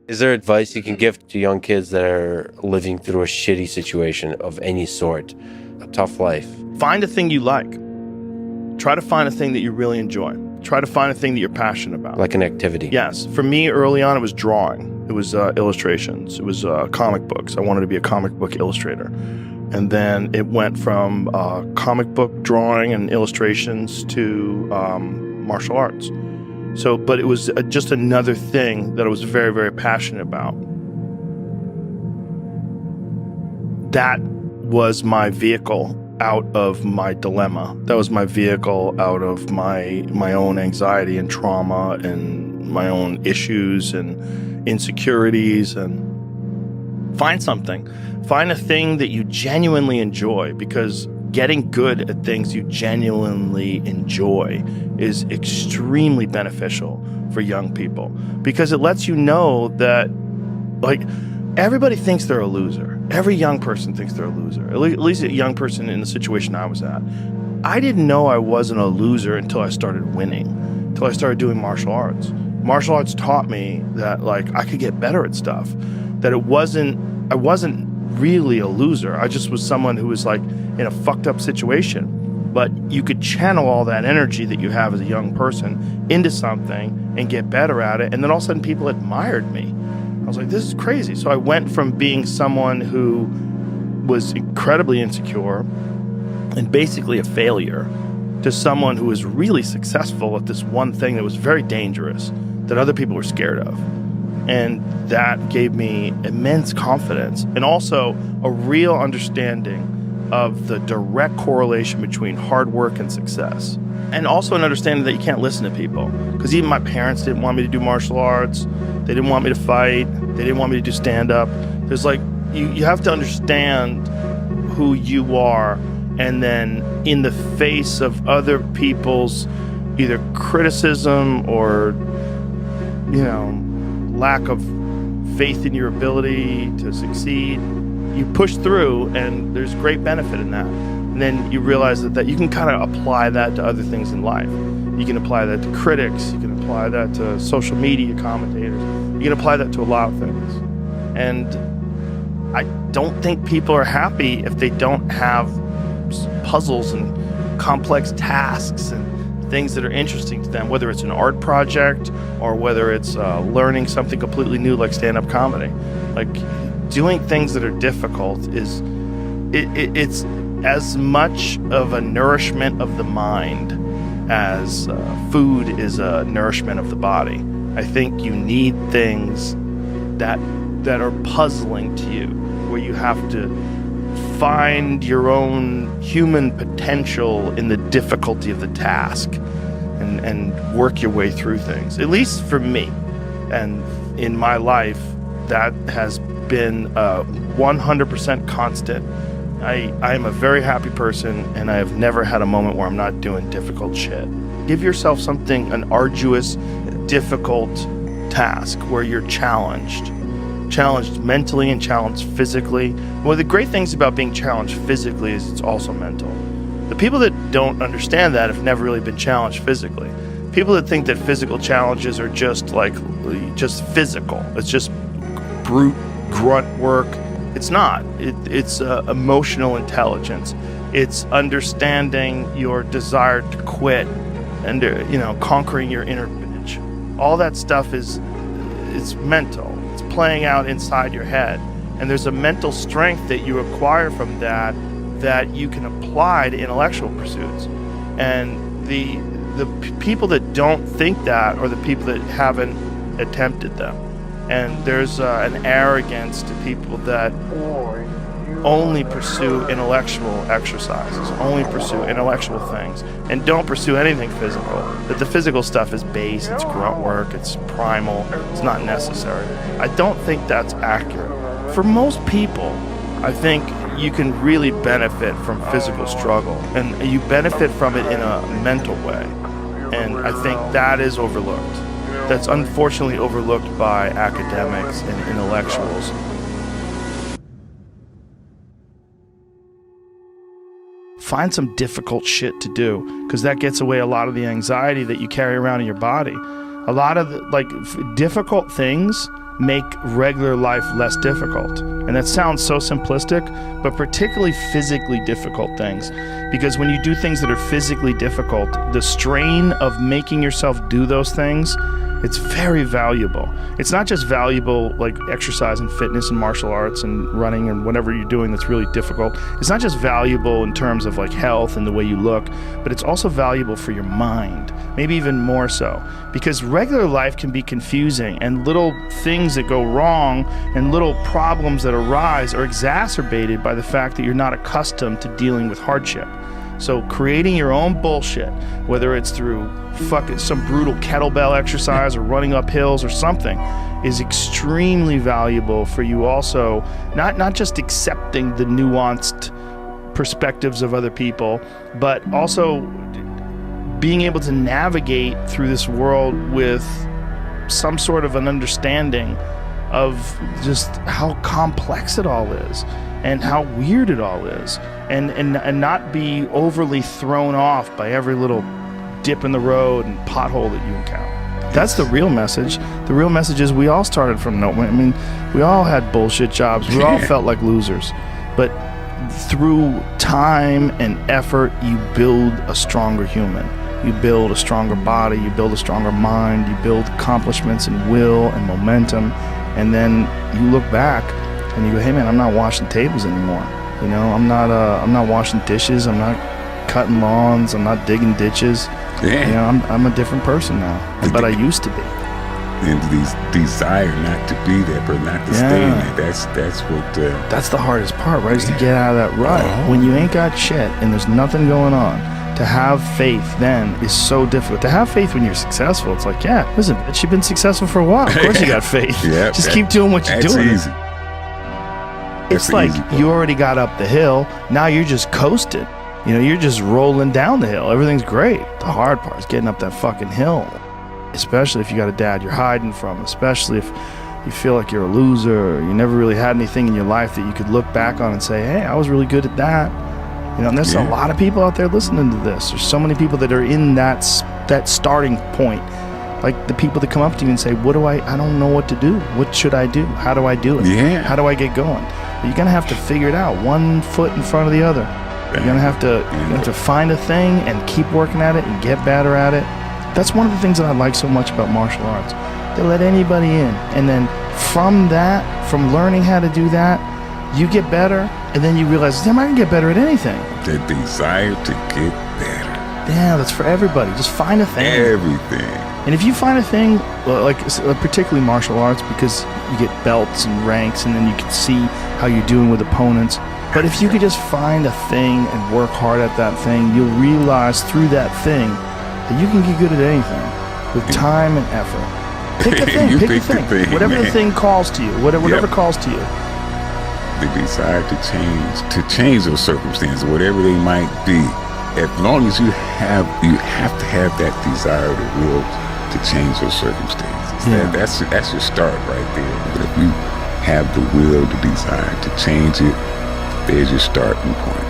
Is there advice you can give to young kids that are living through a shitty situation of any sort, a tough life? Find a thing you like. Try to find a thing that you really enjoy. Try to find a thing that you're passionate about. Like an activity? Yes. For me, early on, it was drawing. It was illustrations. It was comic books. I wanted to be a comic book illustrator. And then it went from comic book drawing and illustrations to martial arts. But it was just another thing that I was very, very passionate about. That was my vehicle out of my dilemma. That was my vehicle out of my own anxiety and trauma and my own issues and insecurities. And find something. Find a thing that you genuinely enjoy, because getting good at things you genuinely enjoy is extremely beneficial for young people, because it lets you know that, like, everybody thinks they're a loser. Every young person thinks they're a loser, at least a young person in the situation I was at. I didn't know I wasn't a loser until I started winning, until I started doing martial arts. Martial arts taught me that, like, I could get better at stuff, that I wasn't really a loser. I just was someone who was, like, in a fucked up situation. But you could channel all that energy that you have as a young person into something and get better at it. And then all of a sudden people admired me. I was like, this is crazy. So I went from being someone who was incredibly insecure and basically a failure to someone who was really successful at this one thing that was very dangerous, that other people were scared of. And that gave me immense confidence and also a real understanding of the direct correlation between hard work and success. And also an understanding that you can't listen to people. Because even my parents didn't want me to do martial arts. They didn't want me to fight. They didn't want me to do stand-up. There's like, you have to understand who you are, and then in the face of other people's either criticism or, lack of faith in your ability to succeed, you push through, and there's great benefit in that. And then you realize that you can kind of apply that to other things in life. You can apply that to critics. You can apply that to social media commentators. You can apply that to a lot of things. And I don't think people are happy if they don't have puzzles and complex tasks and things that are interesting to them, whether it's an art project or whether it's learning something completely new like stand-up comedy. Like, doing things that are difficult it's as much of a nourishment of the mind as food is a nourishment of the body. I think you need things that are puzzling to you, where you have to find your own human potential in the difficulty of the task and work your way through things. At least for me, and in my life, that has been 100% constant. I am a very happy person, and I have never had a moment where I'm not doing difficult shit. Give yourself something, an arduous, difficult task where you're challenged mentally and challenged physically. One of the great things about being challenged physically is it's also mental. The people that don't understand that have never really been challenged physically. People that think that physical challenges are just physical, it's just brute grunt work. It's not. It's emotional intelligence. It's understanding your desire to quit and conquering your inner bitch. All that stuff is mental. It's playing out inside your head, and there's a mental strength that you acquire from that you can apply to intellectual pursuits. And the people that don't think that are the people that haven't attempted them. And there's an arrogance to people that only pursue intellectual exercises, only pursue intellectual things, and don't pursue anything physical. That the physical stuff is base, it's grunt work, it's primal, it's not necessary. I don't think that's accurate. For most people, I think you can really benefit from physical struggle, and you benefit from it in a mental way. And I think that is overlooked. That's unfortunately overlooked by academics and intellectuals. Find some difficult shit to do, because that gets away a lot of the anxiety that you carry around in your body. A lot of difficult things make regular life less difficult. And that sounds so simplistic, but particularly physically difficult things. Because when you do things that are physically difficult, the strain of making yourself do those things, it's very valuable. It's not just valuable like exercise and fitness and martial arts and running and whatever you're doing that's really difficult. It's not just valuable in terms of like health and the way you look, but it's also valuable for your mind, maybe even more so. Because regular life can be confusing, and little things that go wrong and little problems that arise are exacerbated by the fact that you're not accustomed to dealing with hardship. So creating your own bullshit, whether it's through fucking some brutal kettlebell exercise or running up hills or something, is extremely valuable for you also, not just accepting the nuanced perspectives of other people, but also being able to navigate through this world with some sort of an understanding of just how complex it all is and how weird it all is, and not be overly thrown off by every little dip in the road and pothole that you encounter. That's the real message. The real message is we all started from nowhere. I mean, we all had bullshit jobs. We all felt like losers. But through time and effort, you build a stronger human. You build a stronger body. You build a stronger mind. You build accomplishments and will and momentum. And then you look back and you go, hey man, I'm not washing tables anymore. You know, I'm not washing dishes. I'm not cutting lawns. I'm not digging ditches. Yeah. You know, I'm a different person now, but I used to be. And these desire not to be there, but not to stay in it. That's what. That's the hardest part, right? Is to get out of that rut. When you ain't got shit and there's nothing going on, to have faith then is so difficult. To have faith when you're successful, it's like, yeah, listen, bitch, you've been successful for a while. Of course you got faith. Yeah, just keep doing what you're doing. Easy. It's like you already got up the hill. Now you're just coasting. You know, you're just rolling down the hill. Everything's great. The hard part is getting up that fucking hill. Especially if you got a dad you're hiding from. Especially if you feel like you're a loser, or you never really had anything in your life that you could look back on and say, hey, I was really good at that. You know, and there's a lot of people out there listening to this. There's so many people that are in that starting point. Like the people that come up to you and say, I don't know what to do. What should I do? How do I do it? Yeah. How do I get going? But you're going to have to figure it out, one foot in front of the other. You're going to have to find a thing and keep working at it and get better at it. That's one of the things that I like so much about martial arts. They let anybody in. And then from learning how to do that, you get better, and then you realize, damn, I can get better at anything. The desire to get better. Yeah, that's for everybody. Just find a thing. Everything. And if you find a thing, like particularly martial arts, because you get belts and ranks, and then you can see how you're doing with opponents. But if you could just find a thing and work hard at that thing, you'll realize through that thing that you can get good at anything with time and effort. Pick a thing. Pick a thing. Whatever the thing calls to you. Whatever calls to you. The desire to change those circumstances, whatever they might be. As long as you have to have that desire, the will to change those circumstances. Yeah. That's your start right there. But if you have the will, the desire to change it, there's your starting point.